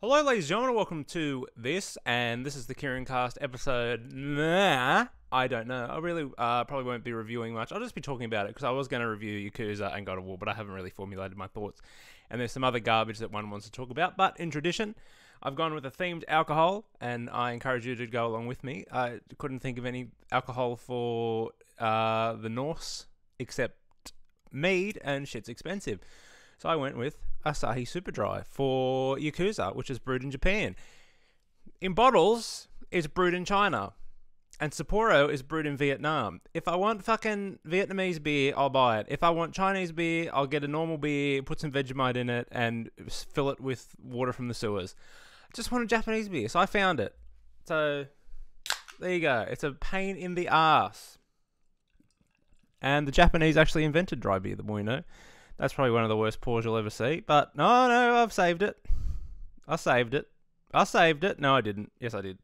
Hello, ladies and gentlemen, welcome to this, and this is the KieranCast episode. I don't know. I really probably won't be reviewing much. I'll just be talking about it because I was going to review Yakuza and God of War, but I haven't really formulated my thoughts. And there's some other garbage that one wants to talk about. But in tradition, I've gone with a themed alcohol, and I encourage you to go along with me. I couldn't think of any alcohol for the Norse except mead, and shit's expensive. So I went with Asahi Super Dry for Yakuza, which is brewed in Japan. In bottles, it's brewed in China. And Sapporo is brewed in Vietnam. If I want fucking Vietnamese beer, I'll buy it. If I want Chinese beer, I'll get a normal beer, put some Vegemite in it, and fill it with water from the sewers. I just want a Japanese beer, so I found it. So, there you go. It's a pain in the ass. And the Japanese actually invented dry beer, the more you know. That's probably one of the worst pours you'll ever see. But no, I've saved it. I saved it. No, I didn't. Yes, I did.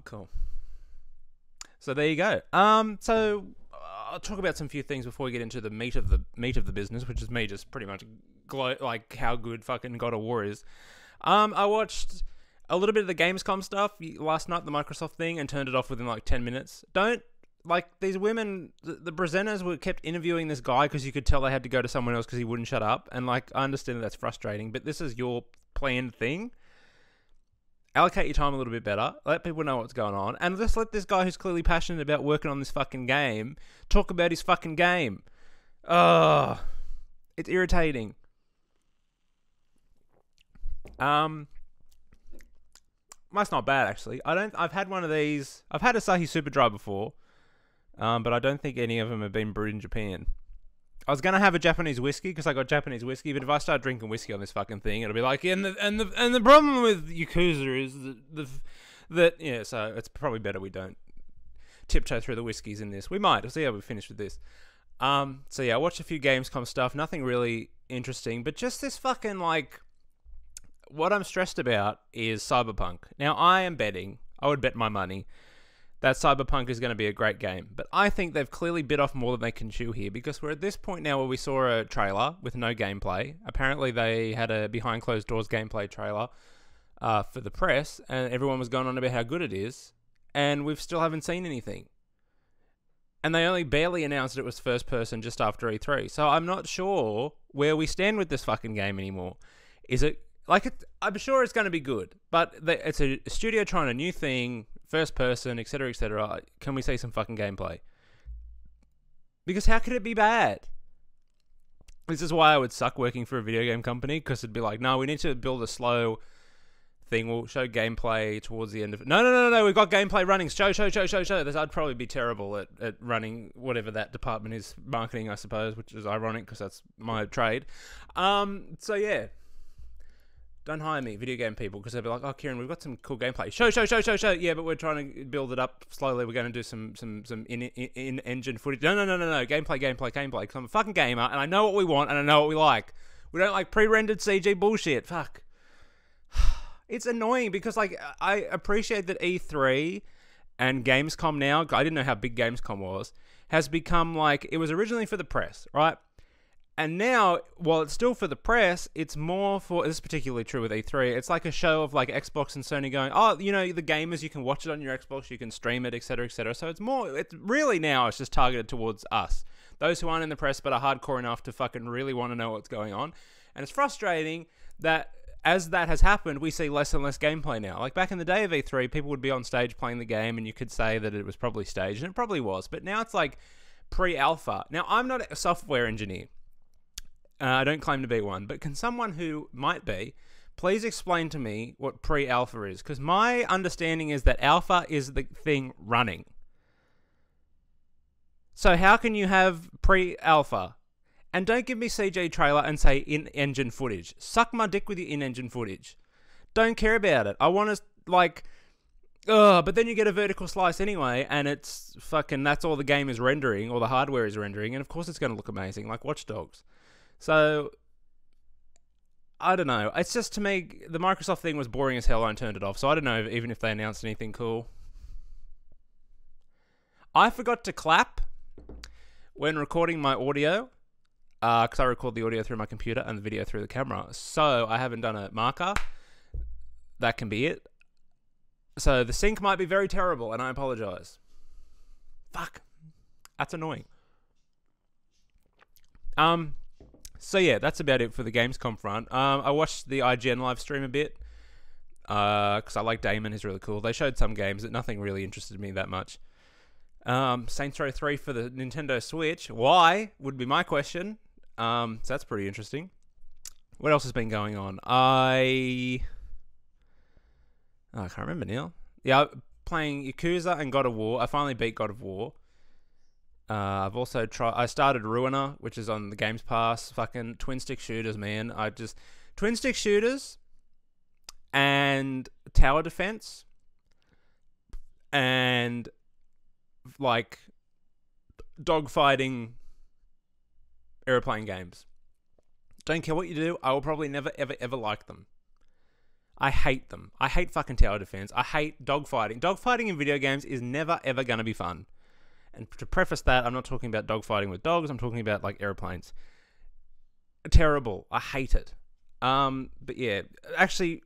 Cool. So there you go. So I'll talk about some few things before we get into the meat of the business, which is me just pretty much like how good fucking God of War is. I watched a little bit of the Gamescom stuff last night, the Microsoft thing, and turned it off within like 10 minutes. These women, the presenters were kept interviewing this guy because you could tell they had to go to someone else because he wouldn't shut up. And I understand that's frustrating, but this is your planned thing. Allocate your time a little bit better. Let people know what's going on. And just let this guy who's clearly passionate about working on this fucking game talk about his fucking game. Ugh. It's irritating. That's not bad, actually. I've had one of these. I've had Asahi Super Dry before. But I don't think any of them have been brewed in Japan. I was gonna have a Japanese whiskey because I got Japanese whiskey, but if I start drinking whiskey on this fucking thing, it'll be like, and the problem with Yakuza is so it's probably better we don't tiptoe through the whiskeys in this. We might. We'll see how we finish with this. So yeah, I watched a few Gamescom stuff. Nothing really interesting, but just this fucking what I'm stressed about is Cyberpunk. Now I would bet my money that Cyberpunk is going to be a great game. But I think they've clearly bit off more than they can chew here, because we're at this point now where we saw a trailer with no gameplay. Apparently they had a behind closed doors gameplay trailer for the press, and everyone was going on about how good it is, and we still haven't seen anything. And they only barely announced it was first person just after E3. So I'm not sure where we stand with this fucking game anymore. Is it... I'm sure it's going to be good, but it's a studio trying a new thing, first person, etc., etc. Can we see some fucking gameplay? Because how could it be bad? This is why I would suck working for a video game company, because it'd be like, no, we need to build a slow thing. We'll show gameplay towards the end of it. No, we've got gameplay running. Show. I'd probably be terrible at running whatever that department is, marketing, I suppose, which is ironic because that's my trade. So yeah. Don't hire me, video game people, because they'll be like, oh, Kieran, we've got some cool gameplay. Show. Yeah, but we're trying to build it up slowly. We're going to do some in-engine footage. No. Gameplay, because I'm a fucking gamer, and I know what we want, and I know what we like. We don't like pre-rendered CG bullshit. Fuck. It's annoying, because, I appreciate that E3 and Gamescom now, I didn't know how big Gamescom was, has become, it was originally for the press, right? And now, while it's still for the press, it's more for... This is particularly true with E3. It's like a show of Xbox and Sony going, oh, the gamers, you can watch it on your Xbox, you can stream it, etc., etc. So it's really now, it's just targeted towards us. Those who aren't in the press but are hardcore enough to fucking really want to know what's going on. And it's frustrating that as that has happened, we see less and less gameplay now. Back in the day of E3, people would be on stage playing the game and you could say that it was probably staged, and it probably was. But now it's pre-alpha. Now, I'm not a software engineer. I don't claim to be one, but can someone who might be please explain to me what pre-alpha is? Because my understanding is that alpha is the thing running. So how can you have pre-alpha? And don't give me CG trailer and say in-engine footage. Suck my dick with your in-engine footage. Don't care about it. I want to, but then you get a vertical slice anyway, and it's fucking, that's all the game is rendering, or the hardware is rendering, and of course it's going to look amazing, like Watch Dogs. So, I don't know. It's just, to me, the Microsoft thing was boring as hell. I turned it off. So I don't know even if they announced anything cool. I forgot to clap when recording my audio, because I record the audio through my computer and the video through the camera. So I haven't done a marker. that can be it. So the sync might be very terrible, and I apologize. Fuck. That's annoying. So yeah, that's about it for the Gamescom front. I watched the IGN live stream a bit, because I like Damon, he's really cool. They showed some games that nothing really interested me that much. Saints Row 3 for the Nintendo Switch. Why, would be my question. So that's pretty interesting. What else has been going on? I can't remember now. Yeah, playing Yakuza and God of War. I finally beat God of War. I've also I started Ruiner, which is on the Games Pass. Fucking twin-stick shooters, man. Twin-stick shooters and tower defense and, like, dogfighting airplane games. Don't care what you do, I will probably never, ever, ever like them. I hate them. I hate fucking tower defense. I hate dogfighting. Dogfighting in video games is never, ever going to be fun. And to preface that, I'm not talking about dogfighting with dogs. I'm talking about, like, airplanes. Terrible. I hate it. But yeah, actually,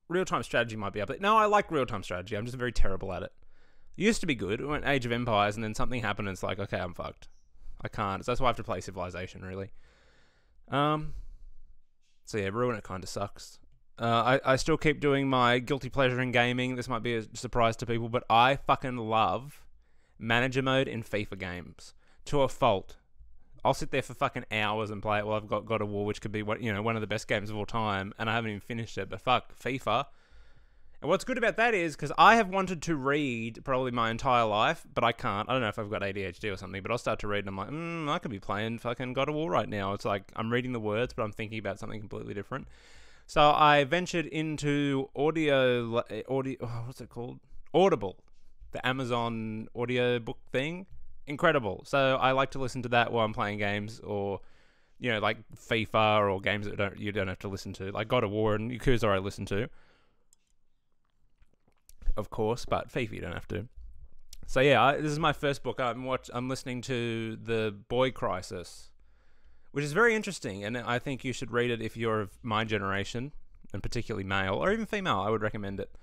real-time strategy might be up there. No, I like real-time strategy. I'm just very terrible at it. It used to be good. It went Age of Empires, and then something happened, and it's like, okay, I'm fucked. I can't. So that's why I have to play Civilization, really. So yeah, Ruiner kind of sucks. I still keep doing my guilty pleasure in gaming. This might be a surprise to people, but I fucking love manager mode in FIFA games to a fault. I'll sit there for fucking hours and play it while I've got God of War, which could be one of the best games of all time, and I haven't even finished it. But fuck FIFA. And what's good about that is, because I have wanted to read probably my entire life, but I can't. I don't know if I've got ADHD or something, but I'll start to read and I'm like, I could be playing fucking God of War right now. It's like, I'm reading the words, but I'm thinking about something completely different. So I ventured into audio, what's it called? Audible, the Amazon audiobook thing. Incredible. So I like to listen to that while I'm playing games, or, like FIFA or games that you don't have to listen to. Like God of War and Yakuza I listen to, of course, but FIFA you don't have to. So yeah, this is my first book. I'm listening to The Boy Crisis, which is very interesting, and I think you should read it if you're of my generation, and particularly male, or even female. I would recommend it.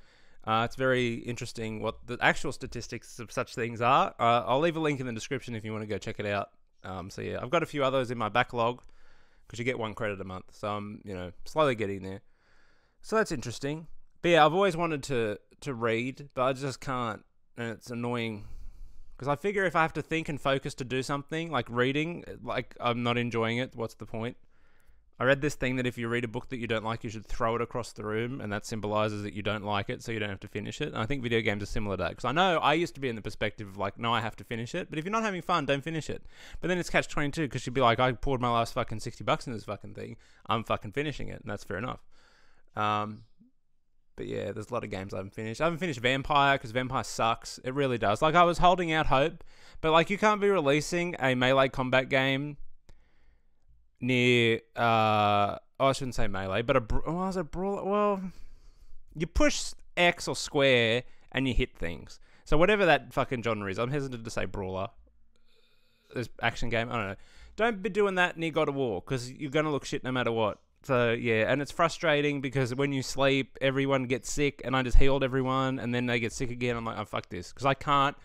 It's very interesting what the actual statistics of such things are. I'll leave a link in the description if you want to go check it out. So yeah, I've got a few others in my backlog, because you get 1 credit a month. So I'm, slowly getting there. So that's interesting. But yeah, I've always wanted to read, but I just can't, and it's annoying. Because I figure if I have to think and focus to do something, like reading, like I'm not enjoying it, what's the point? I read this thing that if you read a book that you don't like, you should throw it across the room, and that symbolizes that you don't like it, so you don't have to finish it. And I think video games are similar to that, because I know I used to be in the perspective of like, no, I have to finish it, but if you're not having fun, don't finish it. But then it's catch-22, because you'd be like, I poured my last fucking $60 in this fucking thing, I'm fucking finishing it, and that's fair enough. But yeah, there's a lot of games I haven't finished. I haven't finished Vampyr, because Vampyr sucks. It really does. Like, I was holding out hope, but like, you can't be releasing a melee combat game near, I shouldn't say melee, but was it brawler? Well, you push X or square and you hit things. So whatever that fucking genre is, I'm hesitant to say brawler. There's action game, I don't know. Don't be doing that near God of War, because you're going to look shit no matter what. So yeah, and it's frustrating because when you sleep, everyone gets sick, and I just healed everyone, and then they get sick again. I'm like, oh, fuck this, because I can't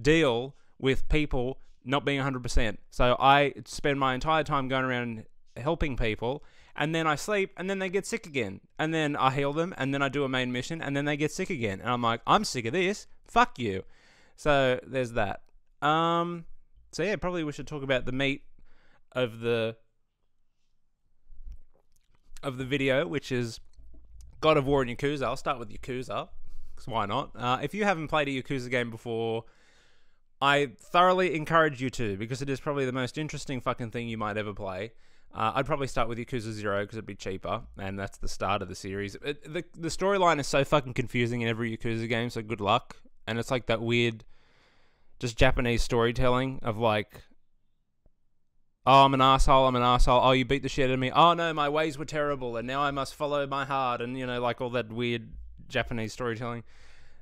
deal with people not being 100%. So I spend my entire time going around helping people, and then I sleep, and then they get sick again, and then I heal them, and then I do a main mission, and then they get sick again, and I'm like, I'm sick of this. Fuck you. So there's that. So yeah, probably we should talk about the meat of the video, which is God of War and Yakuza. I'll start with Yakuza, because why not? If you haven't played a Yakuza game before, I thoroughly encourage you to, because it is probably the most interesting fucking thing you might ever play. I'd probably start with Yakuza 0, because it'd be cheaper, and that's the start of the series. The storyline is so fucking confusing in every Yakuza game, so good luck. And it's like that weird, just Japanese storytelling of like, oh, I'm an asshole. Oh, you beat the shit out of me. Oh, no, my ways were terrible, and now I must follow my heart, and, like all that weird Japanese storytelling.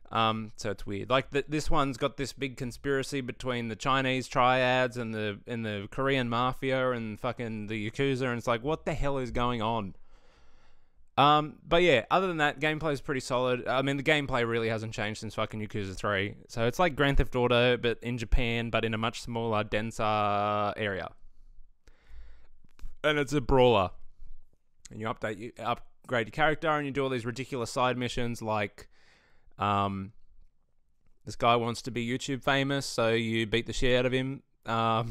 So it's weird. Like, this one's got this big conspiracy between the Chinese triads and the Korean mafia and fucking the Yakuza, and it's like, what the hell is going on? But yeah, other than that, gameplay is pretty solid. I mean, the gameplay really hasn't changed since fucking Yakuza 3. So it's like Grand Theft Auto, but in Japan, but in a much smaller, denser area. And it's a brawler. And you upgrade your character, and you do all these ridiculous side missions, like, this guy wants to be YouTube famous, so you beat the shit out of him. A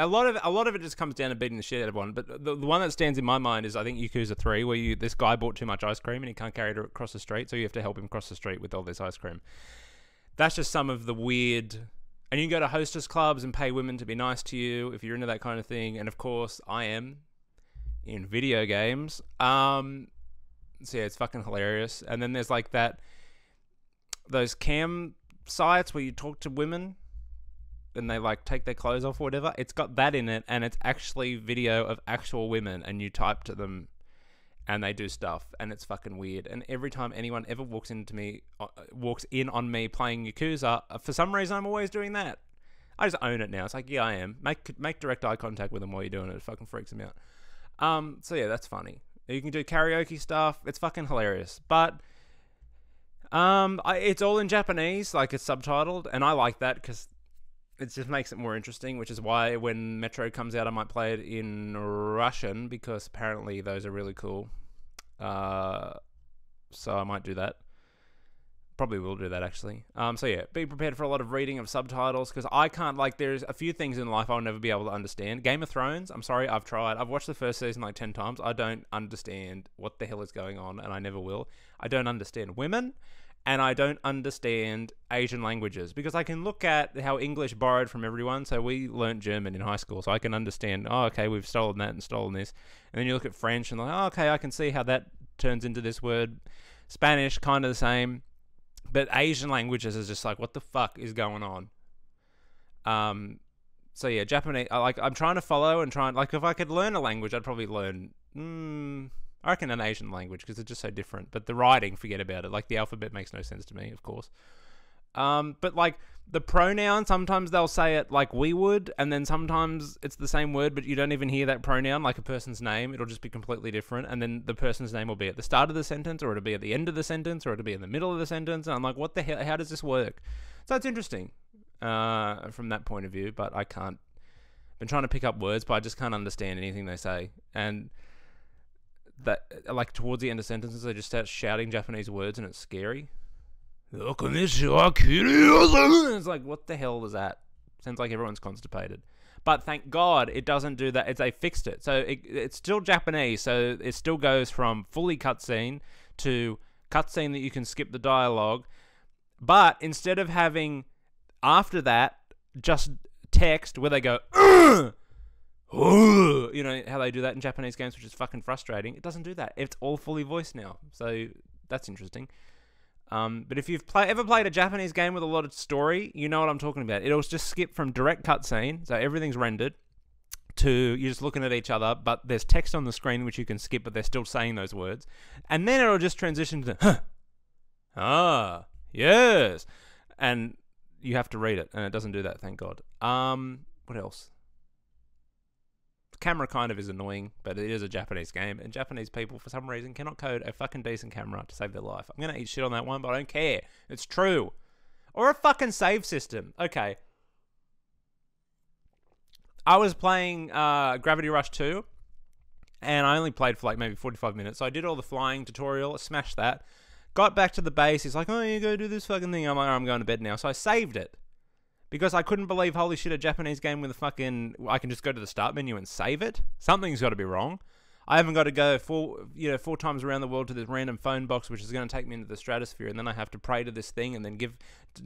lot of it just comes down to beating the shit out of one. But the one that stands in my mind is, I think, Yakuza 3, where this guy bought too much ice cream and he can't carry it across the street, so you have to help him cross the street with all this ice cream. That's just some of the weird... And you can go to hostess clubs and pay women to be nice to you if you're into that kind of thing. And of course, I am in video games. So yeah, it's fucking hilarious. And then there's like those cam sites where you talk to women and they like take their clothes off or whatever. It's got that in it, and it's actually video of actual women, and you type to them and they do stuff, and it's fucking weird. And every time anyone ever walks in on me playing Yakuza, for some reason I'm always doing that. I just own it now. It's like, yeah, I am. Make direct eye contact with them while you're doing it. It fucking freaks them out. So yeah, that's funny. You can do karaoke stuff. It's fucking hilarious. But it's all in Japanese, like it's subtitled, and I like that because it just makes it more interesting, which is why when Metro comes out, I might play it in Russian, because apparently those are really cool. So I might do that. Probably will do that, actually. So yeah, be prepared for a lot of reading of subtitles, because I can't, like, there's a few things in life I'll never be able to understand. Game of Thrones, I'm sorry, I've tried. I've watched the first season like 10 times. I don't understand what the hell is going on, and I never will. I don't understand women, and I don't understand Asian languages, because I can look at how English borrowed from everyone. So we learnt German in high school, so I can understand, oh, okay, we've stolen that and stolen this. And then you look at French and like, oh, okay, I can see how that turns into this word. Spanish, kind of the same. But Asian languages is just like, what the fuck is going on? So yeah, Japanese, I'm trying to follow and like, if I could learn a language, I'd probably learn, I reckon an Asian language, because it's just so different. But the writing, forget about it. Like, the alphabet makes no sense to me, of course. But like the pronoun, sometimes they'll say it like we would, and then sometimes it's the same word, but you don't even hear that pronoun, like a person's name. It'll just be completely different, and then the person's name will be at the start of the sentence, or it'll be at the end of the sentence, or it'll be in the middle of the sentence. And I'm like, what the hell? How does this work? So it's interesting from that point of view, but I can't. I've been trying to pick up words, but I just can't understand anything they say. And that, like, towards the end of sentences, they just start shouting Japanese words, and it's scary. It's like, what the hell is that? Sounds like everyone's constipated. But thank God it doesn't do that. They fixed it. So it's still Japanese, so it still goes from fully cutscene to cutscene that you can skip the dialogue. But instead of having, after that, just text where they go, you know how they do that in Japanese games, which is fucking frustrating. It doesn't do that. It's all fully voiced now. So that's interesting. But if you've ever played a Japanese game with a lot of story, you know what I'm talking about. It'll just skip from direct cutscene, so everything's rendered, to you're just looking at each other, but there's text on the screen which you can skip, but they're still saying those words. And then it'll just transition to, huh, ah, yes. And you have to read it, and it doesn't do that, thank God. What else? Camera kind of is annoying, but it is a Japanese game, and Japanese people for some reason cannot code a fucking decent camera to save their life. I'm gonna eat shit on that one, but I don't care. It's true. Or a fucking save system. Okay. I was playing Gravity Rush 2, and I only played for like maybe 45 minutes, so I did all the flying tutorial, smashed that, got back to the base. He's like, oh, you go do this fucking thing. I'm like, I'm going to bed now. So I saved it. Because I couldn't believe, holy shit, a Japanese game with a fucking, I can just go to the start menu and save it. Something's got to be wrong. I haven't got to go 4 times around the world to this random phone box, which is going to take me into the stratosphere, and then I have to pray to this thing, and then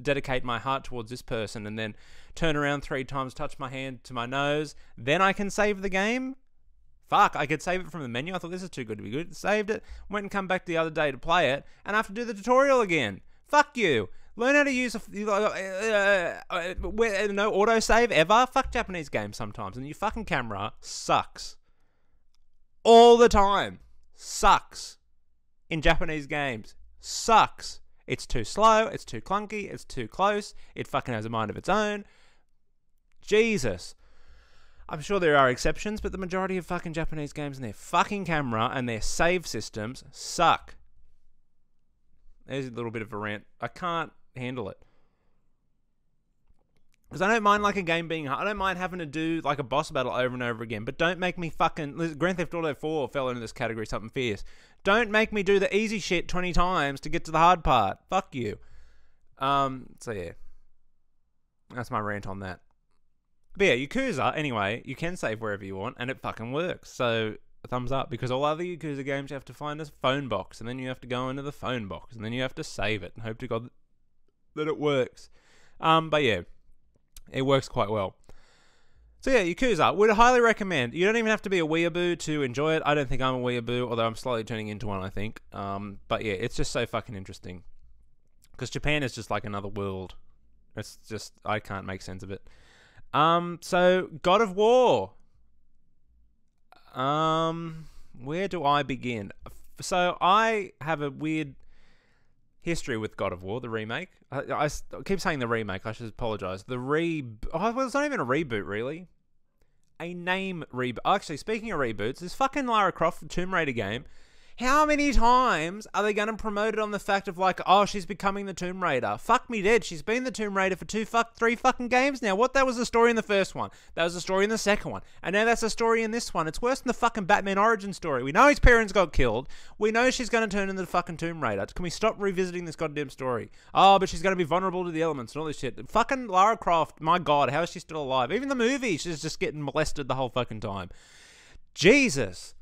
dedicate my heart towards this person, and then turn around 3 times, touch my hand to my nose, then I can save the game. Fuck, I could save it from the menu. I thought this is too good to be good. Saved it, went and come back the other day to play it, and I have to do the tutorial again. Fuck you. Learn how to use no autosave ever. Fuck Japanese games sometimes. And your fucking camera sucks. All the time. Sucks. In Japanese games. Sucks. It's too slow. It's too clunky. It's too close. It fucking has a mind of its own. Jesus. I'm sure there are exceptions, but the majority of fucking Japanese games and their fucking camera and their save systems suck. There's a little bit of a rant. I can't handle it. Because I don't mind like a game being hard. I don't mind having to do like a boss battle over and over again. But don't make me fucking... Grand Theft Auto 4 fell into this category, something fierce. Don't make me do the easy shit 20 times to get to the hard part. Fuck you. So yeah. That's my rant on that. But yeah, Yakuza, anyway, you can save wherever you want, and it fucking works. So, a thumbs up, because all other Yakuza games, you have to find a phone box, and then you have to go into the phone box, and then you have to save it, and hope to God that it works. But yeah, it works quite well. So yeah, Yakuza, would highly recommend. You don't even have to be a weeaboo to enjoy it. I don't think I'm a weeaboo, although I'm slowly turning into one, I think. But yeah, it's just so fucking interesting. Because Japan is just like another world. It's just, I can't make sense of it. So, God of War. Where do I begin? So, I have a weird history with God of War, the remake. I keep saying the remake, I should apologise. Well, it's not even a reboot, really. A name reboot. Actually, speaking of reboots, this fucking Lara Croft Tomb Raider game, how many times are they going to promote it on the fact of like, oh, she's becoming the Tomb Raider? Fuck me dead. She's been the Tomb Raider for 3 fucking games now. That was the story in the first one. That was the story in the second one. And now that's the story in this one. It's worse than the fucking Batman origin story. We know his parents got killed. We know she's going to turn into the fucking Tomb Raider. Can we stop revisiting this goddamn story? Oh, but she's going to be vulnerable to the elements and all this shit. Fucking Lara Croft, my God, how is she still alive? Even the movie, she's just getting molested the whole fucking time. Jesus.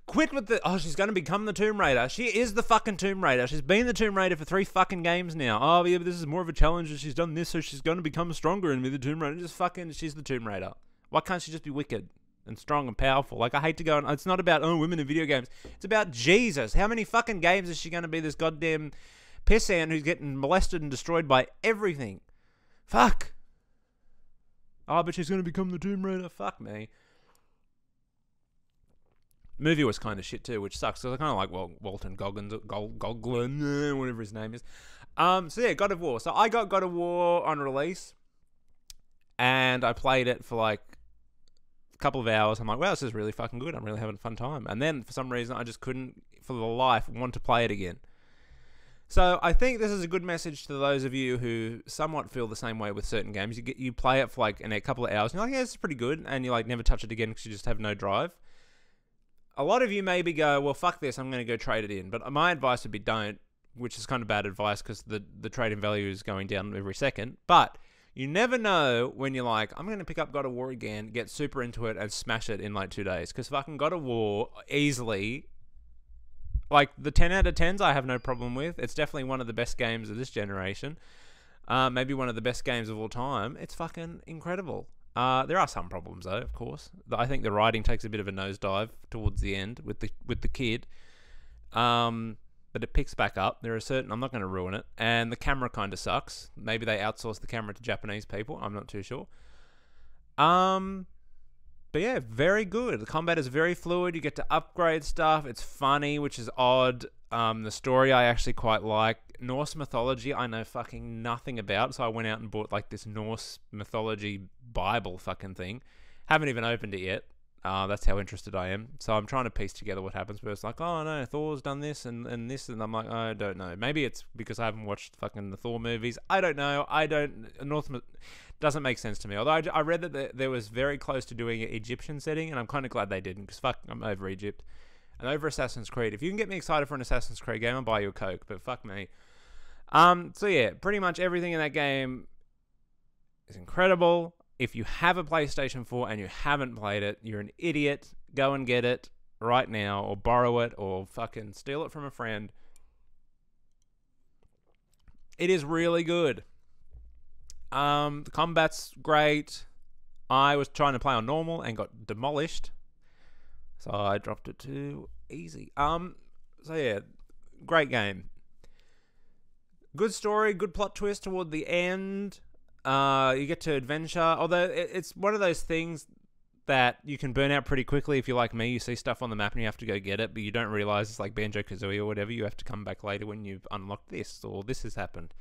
Quit with the, oh, she's going to become the Tomb Raider. She is the fucking Tomb Raider. She's been the Tomb Raider for 3 fucking games now. Oh, yeah, but this is more of a challenge and she's done this, so she's going to become stronger and be the Tomb Raider. Just fucking, she's the Tomb Raider. Why can't she just be wicked and strong and powerful? Like, I hate to go on, it's not about, oh, women in video games. It's about Jesus. How many fucking games is she going to be this goddamn pissant who's getting molested and destroyed by everything? Fuck. Oh, but she's going to become the Tomb Raider. Fuck me. Movie was kind of shit too, which sucks because I kind of like Walton Goggins, Goggin, whatever his name is. So yeah, God of War. So I got God of War on release, and I played it for like a couple of hours. I'm like, wow, this is really fucking good. I'm really having a fun time. And then for some reason, I just couldn't, for the life, want to play it again. So I think this is a good message to those of you who somewhat feel the same way with certain games. You play it for like in a couple of hours, and you're like, yeah, this is pretty good, and you like never touch it again because you just have no drive. A lot of you maybe go, well, fuck this, I'm going to go trade it in. But my advice would be don't, which is kind of bad advice because the trade-in value is going down every second. But you never know when you're like, I'm going to pick up God of War again, get super into it, and smash it in like 2 days. Because fucking God of War easily, like the 10 out of 10s I have no problem with. It's definitely one of the best games of this generation. Maybe one of the best games of all time. It's fucking incredible. There are some problems though, of course. I think the writing takes a bit of a nosedive towards the end with the kid. But it picks back up. There are certain, I'm not going to ruin it, and the camera kind of sucks. Maybe they outsource the camera to Japanese people. I'm not too sure. But yeah, very good. The combat is very fluid. You get to upgrade stuff. It's funny, which is odd. The story I actually quite like. Norse mythology I know fucking nothing about, so I went out and bought like this Norse mythology Bible fucking thing. Haven't even opened it yet. That's how interested I am. So I'm trying to piece together what happens, but it's like, oh no, Thor's done this and this, and I'm like, I don't know. Maybe it's because I haven't watched fucking the Thor movies. I don't know. Doesn't make sense to me. Although I read that there was very close to doing an Egyptian setting, and I'm kind of glad they didn't, because fuck, I'm over Egypt. And over Assassin's Creed. If you can get me excited for an Assassin's Creed game, I'll buy you a Coke, but fuck me. So yeah, pretty much everything in that game is incredible. If you have a PlayStation 4 and you haven't played it, you're an idiot. Go and get it right now, or borrow it, or fucking steal it from a friend. It is really good. The combat's great. I was trying to play on normal and got demolished, so I dropped it to easy. So yeah, great game. Good story, good plot twist toward the end. You get to adventure, although it's one of those things that you can burn out pretty quickly if you're like me. You see stuff on the map and you have to go get it, but you don't realize it's like Banjo-Kazooie or whatever. You have to come back later when you've unlocked this, or this has happened.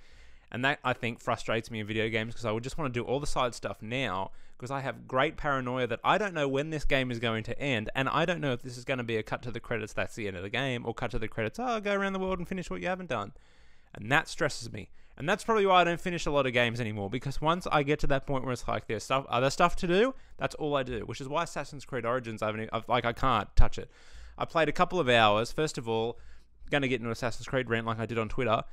And that, I think, frustrates me in video games because I would just want to do all the side stuff now because I have great paranoia that I don't know when this game is going to end, and I don't know if this is going to be a cut to the credits, that's the end of the game, or cut to the credits, go around the world and finish what you haven't done. And that stresses me. And that's probably why I don't finish a lot of games anymore, because once I get to that point where it's like there's other stuff to do, that's all I do, which is why Assassin's Creed Origins, I can't touch it. I played a couple of hours. First of all, going to get into Assassin's Creed rant like I did on Twitter.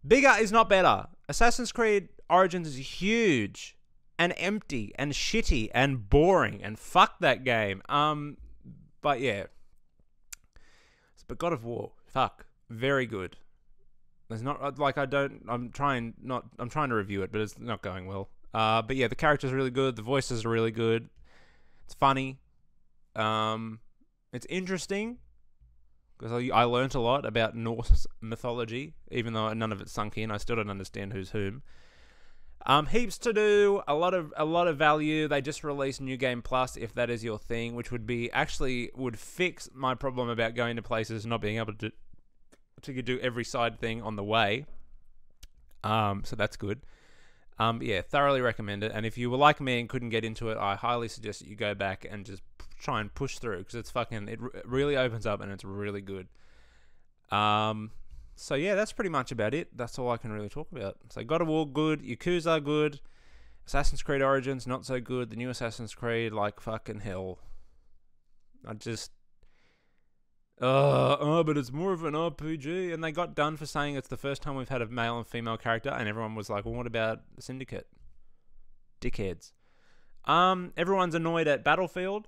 Bigger is not better. Assassin's Creed Origins is huge and empty and shitty and boring, and fuck that game. But yeah. But God of War, fuck, very good. There's not like I'm trying to review it, but it's not going well. But yeah, the characters are really good. The voices are really good. It's funny. It's interesting. Because I learnt a lot about Norse mythology, even though none of it's sunk in. I still don't understand who's whom. Heaps to do, a lot of value. They just released New Game Plus, if that is your thing, which would fix my problem about going to places and not being able to do every side thing on the way. So that's good. Yeah, thoroughly recommend it. And if you were like me and couldn't get into it, I highly suggest that you go back and just try and push through, because it really opens up and it's really good. So yeah, that's pretty much about it. That's all I can really talk about. So God of War, good. Yakuza, good. Assassin's Creed Origins, not so good. The new Assassin's Creed, like fucking hell. But it's more of an RPG. And they got done for saying it's the first time we've had a male and female character, and everyone was like, well, what about Syndicate? Dickheads. Everyone's annoyed at Battlefield,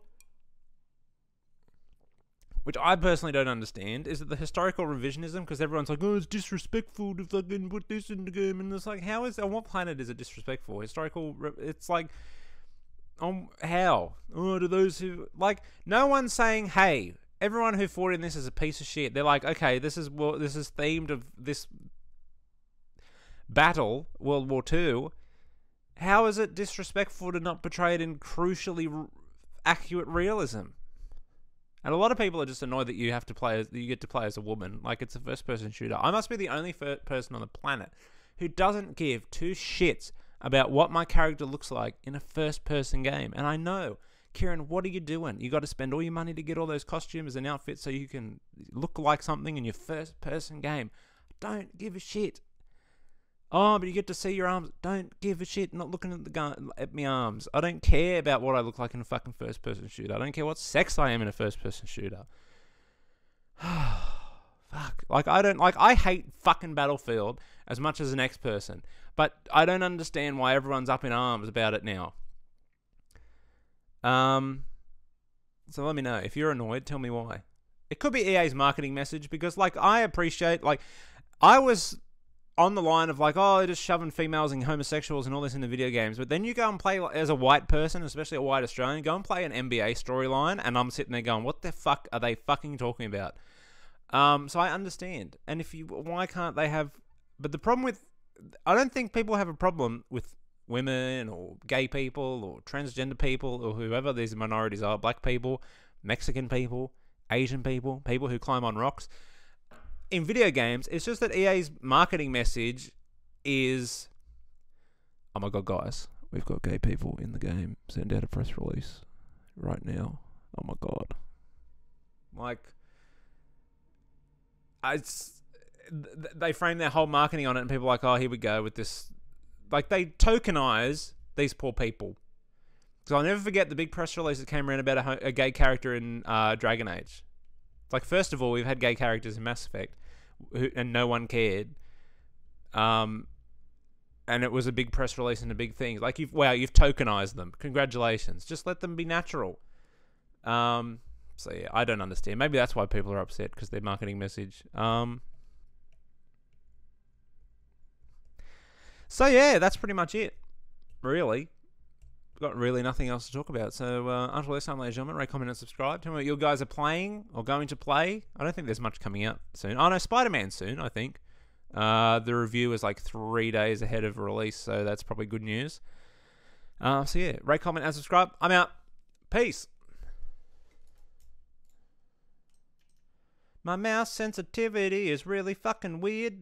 which I personally don't understand. Is it the historical revisionism? Because everyone's like, it's disrespectful to fucking put this in the game. And it's like, on what planet is it disrespectful? It's like, how? To those who, like, no one's saying, hey, everyone who fought in this is a piece of shit. They're like, okay, this is themed of this battle, World War II. How is it disrespectful to not portray it in crucially accurate realism? And a lot of people are just annoyed that you get to play as a woman, like it's a first-person shooter. I must be the only person on the planet who doesn't give two shits about what my character looks like in a first-person game. And I know, Kieran, what are you doing? You got to spend all your money to get all those costumes and outfits so you can look like something in your first-person game. Don't give a shit. Oh, but you get to see your arms. Don't give a shit. Not looking at my arms. I don't care about what I look like in a fucking first-person shooter. I don't care what sex I am in a first-person shooter. Fuck. I hate fucking Battlefield as much as the next person. But I don't understand why everyone's up in arms about it now. So let me know. If you're annoyed, tell me why. It could be EA's marketing message, because, I appreciate, I was on the line of they're just shoving females and homosexuals and all this in the video games, but then you go and play as a white person, especially a white Australian, go and play an NBA storyline, and I'm sitting there going, what the fuck are they fucking talking about? So I understand. And why can't they have, but the problem with, I don't think people have a problem with women or gay people or transgender people or whoever these minorities are, black people, Mexican people, Asian people, people who climb on rocks. In video games, it's just that EA's marketing message is, oh my god, guys, we've got gay people in the game. Send out a press release right now. Oh my god. They frame their whole marketing on it, and people are like, oh, here we go with this. They tokenize these poor people. So I'll never forget the big press release that came around about a gay character in Dragon Age. It's first of all, we've had gay characters in Mass Effect, and no one cared. And it was a big press release and a big thing. You've tokenized them. Congratulations. Just let them be natural. So yeah, I don't understand. Maybe that's why people are upset, because their marketing message. So yeah, that's pretty much it. Really. Got really nothing else to talk about. So until next time, ladies and gentlemen, rate, comment, and subscribe. Tell me what you guys are playing or going to play. I don't think there's much coming out soon. Oh no, Spider-Man soon, I think. The review is 3 days ahead of release, so that's probably good news. So yeah, rate, comment, and subscribe. I'm out. Peace. My mouse sensitivity is really fucking weird.